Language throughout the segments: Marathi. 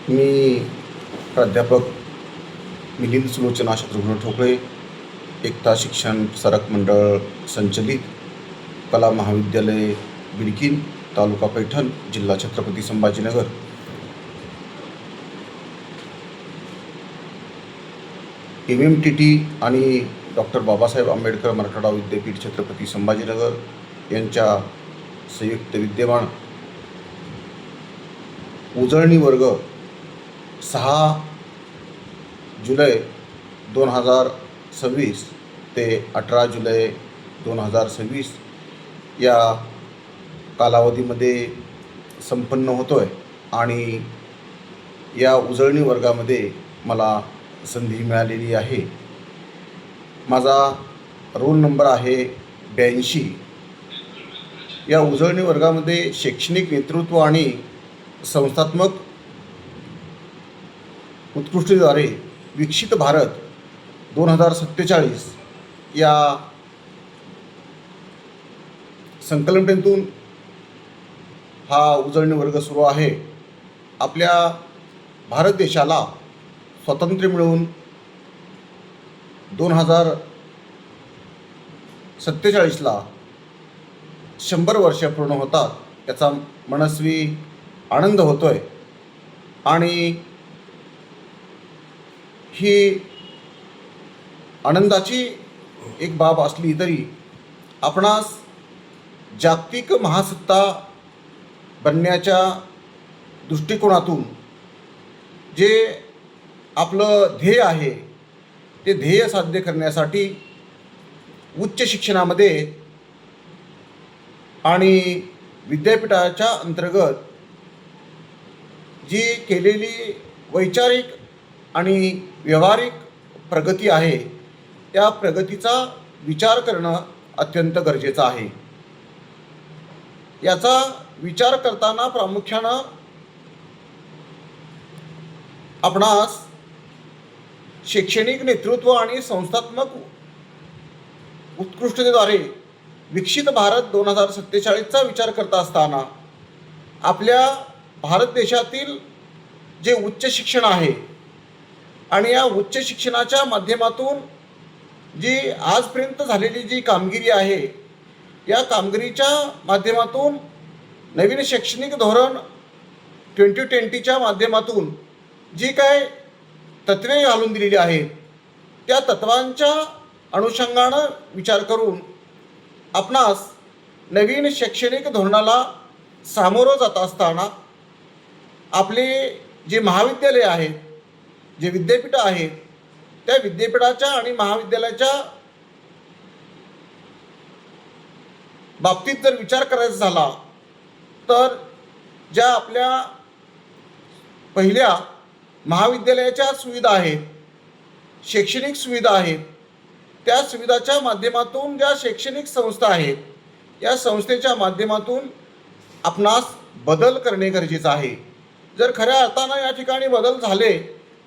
मी प्राध्यापक मिलिंद सुलोचना शत्रुघ्न ठोकळे, एकता शिक्षण प्रसारक मंडळ संचलित कला महाविद्यालय बिडकीन, तालुका पैठण, जिल्हा छत्रपती संभाजीनगर. MMTT आणि डॉक्टर बाबासाहेब आंबेडकर मराठवाडा विद्यापीठ छत्रपती संभाजीनगर यांच्या संयुक्त विद्यमान उजळणी वर्ग 6 जुलै 2026 ते 18 जुलै 2026 या कालावधीमध्ये संपन्न होतो आहे आणि या उजळणी वर्गामध्ये मला संधी मिळालेली आहे. माझा रोल नंबर आहे 82. या उजळणी वर्गामध्ये शैक्षणिक नेतृत्व आणि संस्थात्मक उत्कृष्टतेद्वारे विकसित भारत 2047 या संकल्पनेतून हा उजळणी वर्ग सुरू आहे. आपल्या भारत देशाला स्वातंत्र्य मिळवून 2047ला 100 वर्ष पूर्ण होतात. याचा मनस्वी आनंद होतोय आणि ही आनंदाची एक बाब असली तरी आपणास जागतिक महासत्ता बनण्याच्या दृष्टिकोनातून जे आपलं ध्येय आहे ते ध्येय साध्य करण्यासाठी उच्च शिक्षणामध्ये आणि विद्यापीठाच्या अंतर्गत जी केलेली वैचारिक आणि व्यावहारिक प्रगती आहे त्या प्रगतीचा विचार करणं अत्यंत गरजेचं आहे. याचा विचार करताना प्रामुख्यानं आपणास शैक्षणिक नेतृत्व आणि संस्थात्मक उत्कृष्टतेद्वारे विकसित भारत 2047चा विचार करत असताना आपल्या भारत देशातील जे उच्च शिक्षण आहे आणि या उच्च शिक्षणाच्या माध्यमातून जी आजपर्यंत झालेली जी कामगिरी आहे या कामगिरीच्या माध्यमातून नवीन शैक्षणिक धोरण 2020च्या माध्यमातून जी काय तत्त्वे घालून दिलेली आहेत त्या तत्वांच्या अनुषंगानं विचार करून आपणास नवीन शैक्षणिक धोरणाला सामोरं जात असताना आपले जे महाविद्यालय आहेत, जे विद्यापीठं आहेत, त्या विद्यापीठाच्या आणि महाविद्यालयाच्या बाबतीत जर विचार करायचा झाला तर ज्या आपल्या पहिल्या महाविद्यालयाच्या सुविधा आहेत, शैक्षणिक सुविधा आहेत, त्या सुविधाच्या माध्यमातून ज्या शैक्षणिक संस्था आहेत या संस्थेच्या माध्यमातून आपणास बदल करणे गरजेचं आहे. जर खऱ्या अर्थानं या ठिकाणी बदल झाले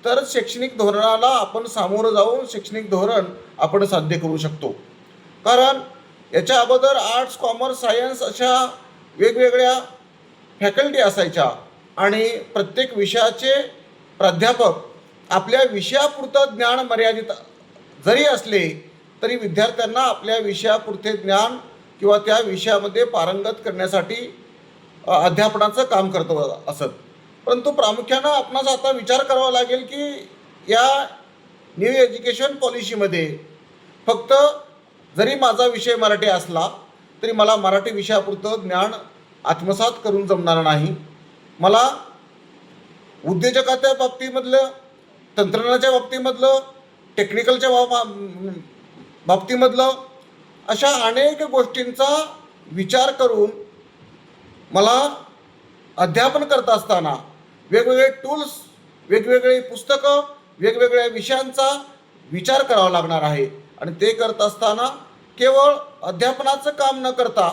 तर शैक्षणिक धोरणाला आपण सामोरं जाऊन शैक्षणिक धोरण आपण साध्य करू शकतो. कारण याच्या अगोदर आर्ट्स, कॉमर्स, सायन्स अशा वेगवेगळ्या फॅकल्टी असायच्या आणि प्रत्येक विषयाचे प्राध्यापक आपल्या विषयापुरतं ज्ञान मर्यादित जरी असले तरी विद्यार्थ्यांना आपल्या विषयापुरते ज्ञान किंवा त्या विषयामध्ये पारंगत करण्यासाठी अध्यापनाचं काम करतो असत. परंतु प्रामुख्यानं आपणास आता विचार करावा लागेल की या न्यू एज्युकेशन पॉलिसीमध्ये फक्त जरी माझा विषय मराठी असला तरी मला मराठी विषयापुरतं ज्ञान आत्मसात करून जमणार नाही. मला उद्योजकाच्या बाबतीमधलं, तंत्रज्ञानाच्या बाबतीमधलं, टेक्निकलच्या बाबतीमधलं अशा अनेक गोष्टींचा विचार करून मला अध्यापन करत असताना वेगवेगळे टूल्स, वेगवेगळे पुस्तकं, वेगवेगळ्या विषयांचा विचार करावा लागणार आहे. आणि ते करत असताना केवळ अध्यापनाचं काम न करता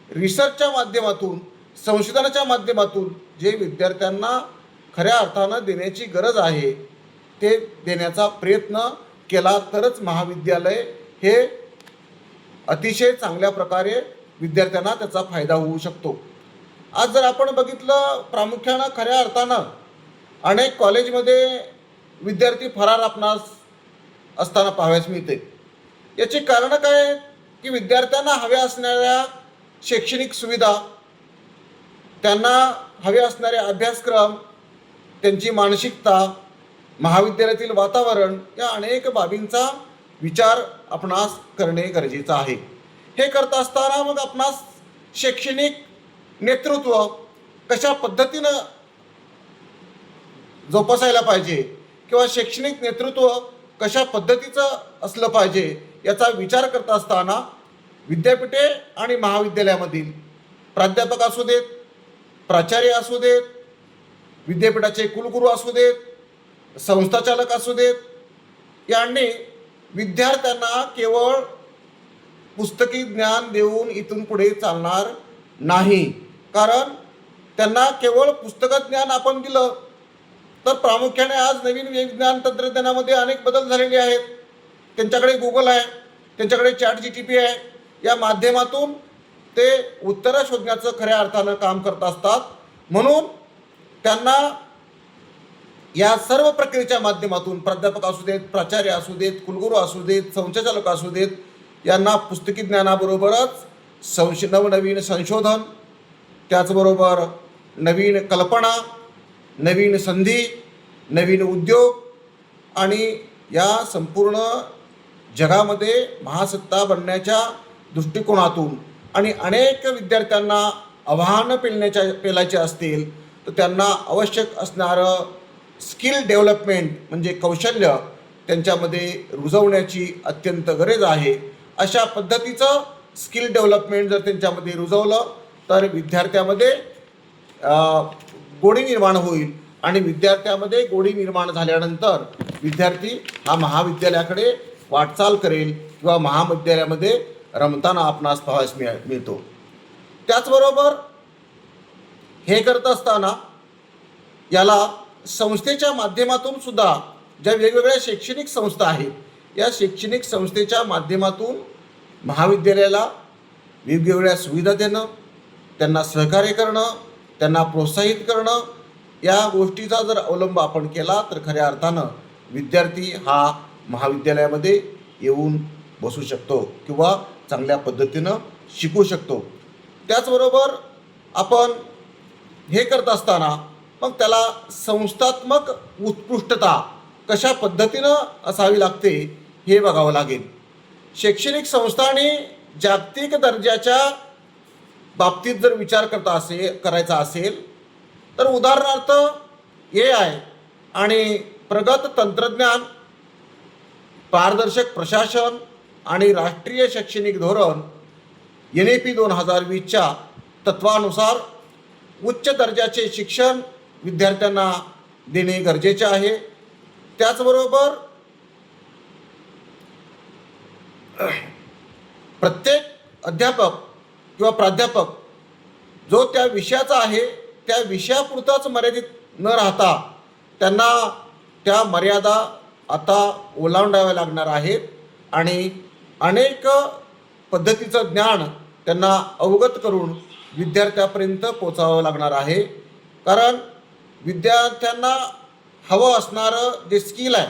रिसर्चच्या माध्यमातून, संशोधनाच्या माध्यमातून जे विद्यार्थ्यांना खऱ्या अर्थानं देण्याची गरज आहे ते देण्याचा प्रयत्न केला तरच महाविद्यालय हे अतिशय चांगल्या प्रकारे विद्यार्थ्यांना त्याचा फायदा होऊ शकतो. आज जर आपण बघितलं प्रामुख्यानं खऱ्या अर्थानं अनेक कॉलेजमध्ये विद्यार्थी फरार आपणास असताना पाहावयास मिळते. याची कारणं काय आहेत की विद्यार्थ्यांना हव्या असणाऱ्या शैक्षणिक सुविधा, त्यांना हवे असणारे अभ्यासक्रम, त्यांची मानसिकता, महाविद्यालयातील वातावरण या अनेक बाबींचा विचार आपणास करणे गरजेचं आहे. हे करत असताना मग आपणास शैक्षणिक नेतृत्व कशा पद्धतीनं जोपासायला पाहिजे किंवा शैक्षणिक नेतृत्व कशा पद्धतीचं असलं पाहिजे याचा विचार करत असताना विद्यापीठे आणि महाविद्यालयामधील प्राध्यापक असू देत, प्राचार्य असू देत, विद्यापीठाचे कुलगुरू असू देत, संस्थाचालक असू देत, यांनी विद्यार्थ्यांना केवळ पुस्तकी ज्ञान देऊन इथून पुढे चालणार नाही. कारण त्यांना केवळ पुस्तक ज्ञान आपण दिलं तर प्रामुख्याने आज नवीन विज्ञान तंत्रज्ञानामध्ये अनेक बदल झालेले आहेत. त्यांच्याकडे गुगल आहे, त्यांच्याकडे ChatGPT आहे. या माध्यमातून ते उत्तरं शोधण्याचं खऱ्या अर्थानं काम करत असतात. म्हणून त्यांना या सर्व प्रक्रियेच्या माध्यमातून प्राध्यापक असू देत, प्राचार्य असू देत, कुलगुरू असू देत, संचालक असू देत, यांना पुस्तकी ज्ञानाबरोबरच नवनवीन संशोधन, त्याचबरोबर नवीन कल्पना, नवीन संधी, नवीन उद्योग आणि या संपूर्ण जगामध्ये महासत्ता बनण्याच्या दृष्टिकोनातून आणि अनेक विद्यार्थ्यांना आव्हानं पेलायचे असतील तर त्यांना आवश्यक असणारं स्किल डेव्हलपमेंट म्हणजे कौशल्य त्यांच्यामध्ये रुजवण्याची अत्यंत गरज आहे. अशा पद्धतीचं स्किल डेव्हलपमेंट जर त्यांच्यामध्ये रुजवलं तर विद्यार्थ्यामध्ये गोडी निर्माण होईल आणि विद्यार्थ्यामध्ये गोडी निर्माण झाल्यानंतर विद्यार्थी हा महाविद्यालयाकडे वाटचाल करेल किंवा महाविद्यालयामध्ये रमताना आपणास पाहावयास मिळतो. त्याचबरोबर हे करत असताना याला संस्थेच्या माध्यमातून सुद्धा ज्या वेगवेगळ्या शैक्षणिक संस्था आहेत, या शैक्षणिक संस्थेच्या माध्यमातून महाविद्यालयाला वेगवेगळ्या सुविधा देणं, त्यांना सहकार्य करणं, त्यांना प्रोत्साहित करणं, या गोष्टीचा जर अवलंब आपण केला तर खऱ्या अर्थानं विद्यार्थी हा महाविद्यालयामध्ये येऊन बसू शकतो किंवा चांगल्या पद्धतीनं शिकू शकतो. त्याचबरोबर आपण हे करत असताना मग त्याला संस्थात्मक उत्कृष्टता कशा पद्धतीनं असावी लागते हे बघावं लागेल. शैक्षणिक संस्थांनी जागतिक दर्जाच्या बाबतीत जर विचार करायचा असेल तर उदाहरणार्थ AI आणि प्रगत तंत्रज्ञान, पारदर्शक प्रशासन आणि राष्ट्रीय शैक्षणिक धोरण NEP 2020च्या तत्वानुसार उच्च दर्जाचे शिक्षण विद्यार्थ्यांना देणे गरजेचे आहे. त्याचबरोबर प्रत्येक अध्यापक किंवा प्राध्यापक जो त्या विषयाचा आहे त्या विषयापुरताच मर्यादित न राहता त्यांना त्या मर्यादा आता ओलांडाव्या लागणार आहेत आणि अनेक पद्धतीचं ज्ञान त्यांना अवगत करून विद्यार्थ्यापर्यंत पोचावं लागणार आहे. कारण विद्यार्थ्यांना हवं असणारं जे स्किल आहे,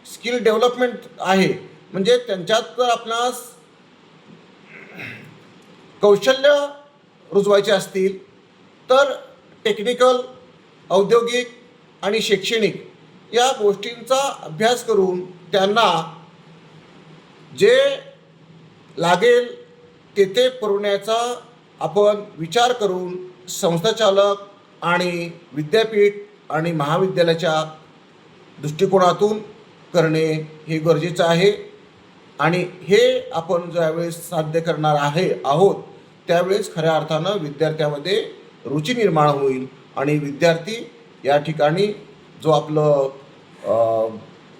स्किल डेव्हलपमेंट आहे, म्हणजे त्यांच्यात जर आपणास कौशल्य रुजवायचे असतील तर टेक्निकल, औद्योगिक आणि शैक्षणिक या गोष्टींचा अभ्यास करून त्यांना जे लागेल तेथे पुरवण्याचा आपण विचार करून संस्थाचालक आणि विद्यापीठ आणि महाविद्यालयाच्या दृष्टिकोनातून करणे हे गरजेचं आहे. आणि हे आपण ज्यावेळेस साध्य करणार आहोत त्यावेळेस खऱ्या अर्थानं विद्यार्थ्यामध्ये रुची निर्माण होईल आणि विद्यार्थी या ठिकाणी जो आपलं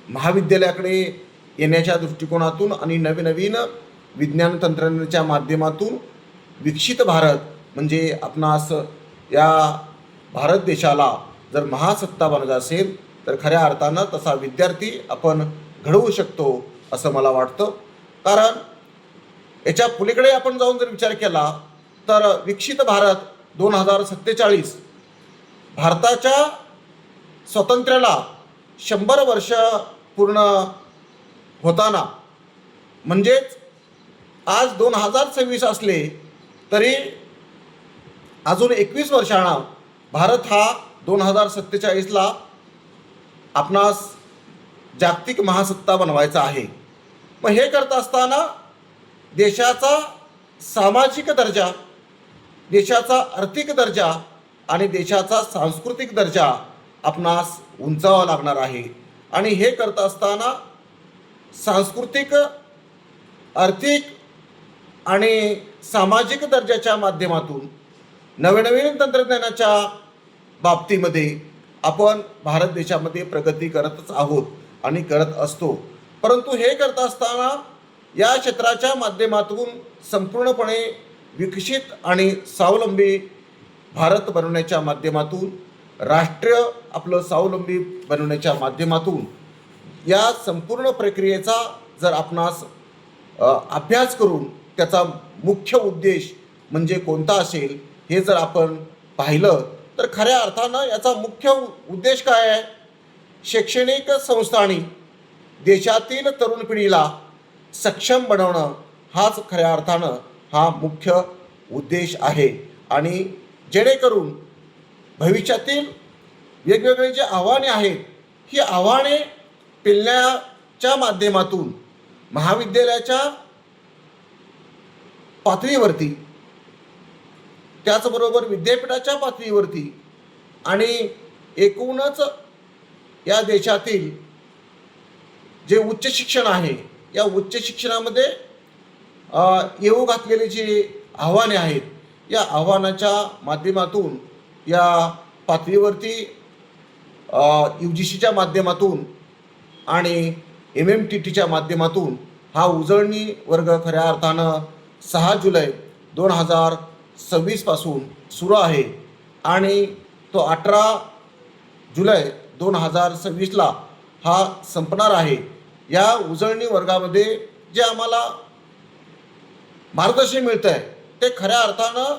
महाविद्यालयाकडे येण्याच्या दृष्टिकोनातून आणि नवीन विज्ञान तंत्रज्ञानाच्या माध्यमातून विकसित भारत म्हणजे आपणास या भारत देशाला जर महासत्ता बनायचं असेल तर खऱ्या अर्थानं तसा विद्यार्थी आपण घडवू शकतो असं मला वाटतं. कारण याच्या पलीकडे आपण जाऊन जर विचार केला तर विकसित भारत 2047 भारताच्या स्वातंत्र्याला 100 वर्ष पूर्ण होताना, म्हणजेच आज 2026 असले तरी अजून 21 वर्षांना भारत हा 2047ला आपणास जागतिक महासत्ता बनवायचा आहे. मग हे करत असताना देशाचा सामाजिक दर्जा, देशाचा आर्थिक दर्जा आणि देशाचा सांस्कृतिक दर्जा आपणास उंचावा लागणार आहे. आणि हे करत असताना सांस्कृतिक, आर्थिक आणि सामाजिक दर्जाच्या माध्यमातून नवनवीन तंत्रज्ञानाच्या बाबतीमध्ये आपण भारत देशामध्ये प्रगती करतच आहोत आणि करत असतो. परंतु हे करत असताना या क्षेत्राच्या माध्यमातून संपूर्णपणे विकसित आणि स्वावलंबी भारत बनवण्याच्या माध्यमातून, राष्ट्र आपलं स्वावलंबी बनवण्याच्या माध्यमातून या संपूर्ण प्रक्रियेचा जर आपणास अभ्यास करून त्याचा मुख्य उद्देश म्हणजे कोणता असेल हे जर आपण पाहिलं तर खऱ्या अर्थानं याचा मुख्य उद्देश काय आहे? शैक्षणिक संस्थांनी देशातील तरुण पिढीला सक्षम बनवणं हाच खऱ्या अर्थानं हा मुख्य उद्देश आहे. आणि जेणेकरून भविष्यातील वेगवेगळे जे आव्हाने आहेत ही आव्हाने पेलण्याच्या माध्यमातून महाविद्यालयाच्या पातळीवरती, त्याचबरोबर विद्यापीठाच्या पातळीवरती आणि एकूणच या देशातील जे उच्च शिक्षण आहे या उच्च शिक्षणामध्ये येऊ घातलेली जी आव्हाने आहेत या आव्हानाच्या माध्यमातून या पातळीवरती UGCच्या माध्यमातून आणि MMTTच्या माध्यमातून हा उजळणी वर्ग खऱ्या अर्थानं 6 जुलै 2026 पासून सुरू आहे आणि तो 18 जुलै 2026ला हा संपणार आहे. या उजळणी वर्गामध्ये जे आम्हाला मार्गदर्शन मिळतं आहे ते खऱ्या अर्थानं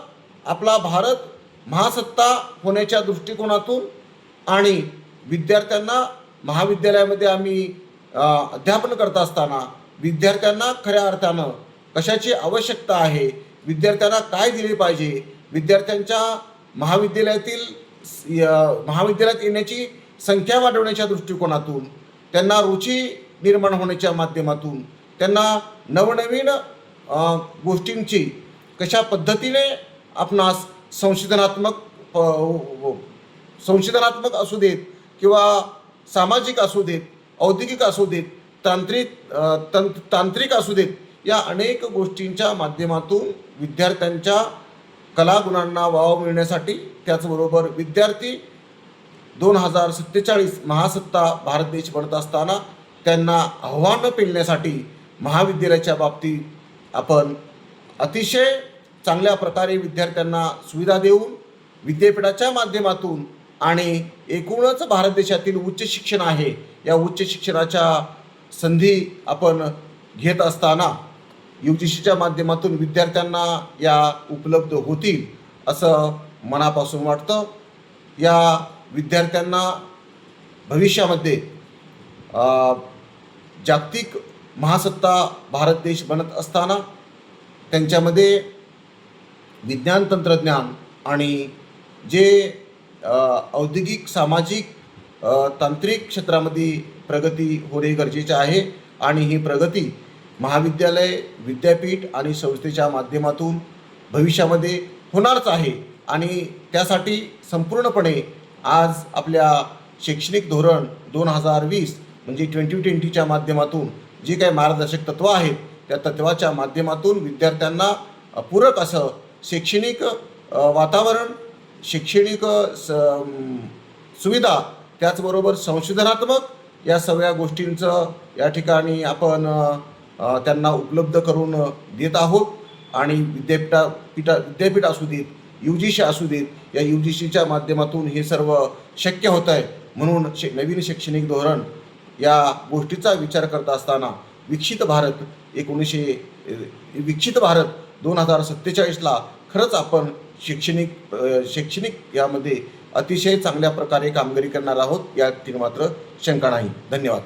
आपला भारत महासत्ता होण्याच्या दृष्टिकोनातून आणि विद्यार्थ्यांना महाविद्यालयामध्ये आम्ही अध्यापन करत असताना विद्यार्थ्यांना खऱ्या अर्थानं कशाची आवश्यकता आहे, विद्यार्थ्यांना काय दिले पाहिजे, विद्यार्थ्यांच्या महाविद्यालयात येण्याची संख्या वाढवण्याच्या दृष्टिकोनातून, त्यांना रुची निर्माण होण्याच्या माध्यमातून, त्यांना नवनवीन गोष्टींची कशा पद्धतीने आपणास संशोधनात्मक असू देत किंवा सामाजिक असू देत, औद्योगिक असू देत, तांत्रिक असू देत, या अनेक गोष्टींच्या माध्यमातून विद्यार्थ्यांच्या कलागुणांना वाव मिळण्यासाठी, त्याचबरोबर विद्यार्थी 2047 महासत्ता भारत देश बनत असताना त्यांना आव्हानं पेलण्यासाठी महाविद्यालयाच्या बाबतीत आपण अतिशय चांगल्या प्रकारे विद्यार्थ्यांना सुविधा देऊन विद्यापीठाच्या माध्यमातून आणि एकूणच भारत देशातील उच्च शिक्षण आहे या उच्च शिक्षणाच्या संधी आपण घेत असताना UGCच्या माध्यमातून विद्यार्थ्यांना या उपलब्ध होतील असं मनापासून वाटतं. या विद्यार्थ्यांना भविष्यामध्ये जागतिक महासत्ता भारत देश बनत असताना त्यांच्यामध्ये विज्ञान तंत्रज्ञान आणि जे औद्योगिक, सामाजिक, तांत्रिक क्षेत्रामध्ये प्रगती होणे गरजेचे आहे आणि ही प्रगती महाविद्यालय, विद्यापीठ आणि संस्थेच्या माध्यमातून भविष्यामध्ये होणारच आहे. आणि त्यासाठी संपूर्णपणे आज आपल्या शैक्षणिक धोरण 2020 म्हणजे 2020च्या माध्यमातून जे काही मार्गदर्शक तत्त्व आहेत त्या तत्त्वाच्या माध्यमातून विद्यार्थ्यांना पूरक असं शैक्षणिक वातावरण, शैक्षणिक सुविधा, त्याचबरोबर संशोधनात्मक या सगळ्या गोष्टींचं या ठिकाणी आपण त्यांना उपलब्ध करून देत आहोत. आणि विद्यापीठ असू देत, UGC असू देत, या UGCच्या माध्यमातून हे सर्व शक्य होत आहे. म्हणून नवीन शैक्षणिक धोरण या गोष्टीचा विचार करत असताना विकसित भारत 2047ला खरंच आपण शैक्षणिक यामध्ये अतिशय चांगल्या प्रकारे कामगिरी करणार आहोत, या ठिकाणी मात्र शंका नाही. धन्यवाद.